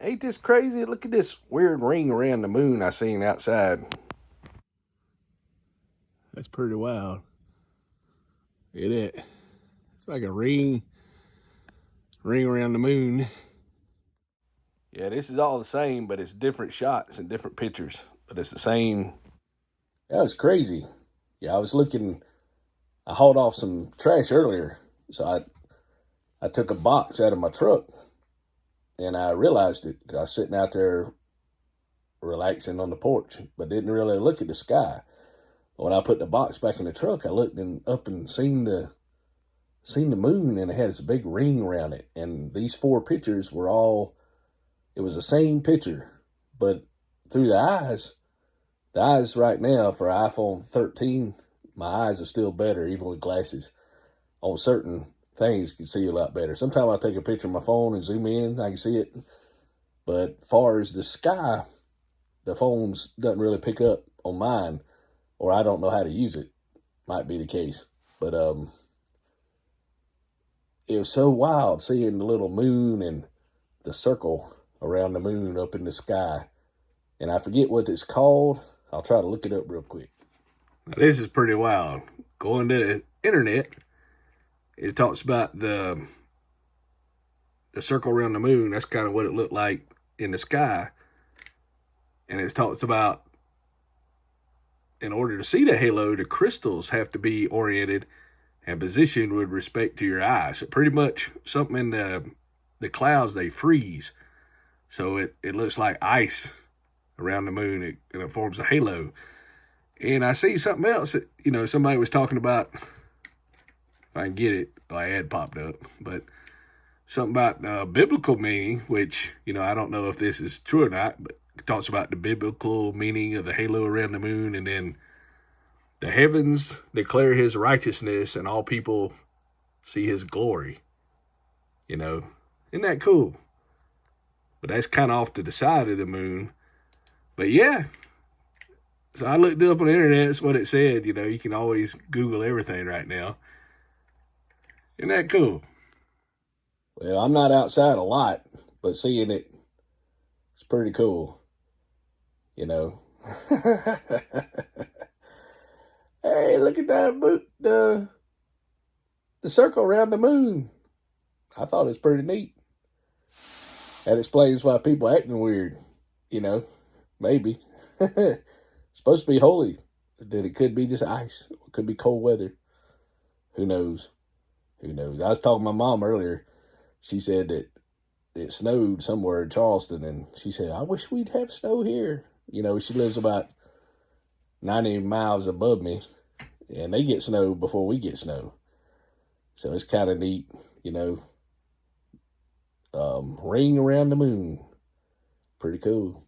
Ain't this crazy? Look at this weird ring around the moon I seen outside. That's pretty wild. Look at it. It's like a ring around the moon. Yeah, this is all the same, but it's different shots and different pictures. But it's the same. That was crazy. Yeah, I hauled off some trash earlier. So I took a box out of my truck and I realized it. I was sitting out there relaxing on the porch, but didn't really look at the sky. When I put the box back in the truck, I looked up and seen the moon, and it had this big ring around it. And these 4 pictures were it was the same picture, but through the eyes right now for iPhone 13, my eyes are still better, even with glasses. On certain things, you can see a lot better. Sometimes I take a picture of my phone and zoom in, I can see it. But far as the sky, the phone doesn't really pick up on mine, or I don't know how to use it. Might be the case. But it was so wild seeing the little moon and the circle around the moon up in the sky. And I forget what it's called. I'll try to look it up real quick. Now, this is pretty wild. Going to the internet, it talks about the circle around the moon. That's kind of what it looked like in the sky. And it talks about, in order to see the halo, the crystals have to be oriented and positioned with respect to your eyes. So pretty much something in the clouds, they freeze. So it looks like ice around the moon, and it forms a halo. And I see something else that, somebody was talking about, if I can get it, my ad popped up, but something about biblical meaning, which, I don't know if this is true or not, but it talks about the biblical meaning of the halo around the moon, and then the heavens declare his righteousness and all people see his glory. Isn't that cool? But that's kind of off to the side of the moon. But yeah, so I looked it up on the internet. That's what it said. You can always Google everything right now. Isn't that cool? Well, I'm not outside a lot, but seeing it, it's pretty cool. Hey, look at that, the circle around the moon. I thought it was pretty neat. That explains why people acting weird, maybe. It's supposed to be holy. Then it could be just ice. It could be cold weather. Who knows? I was talking to my mom earlier. She said that it snowed somewhere in Charleston, and she said, I wish we'd have snow here. She lives about 90 miles above me, and they get snow before we get snow. So it's kind of neat, ring around the moon. Pretty cool.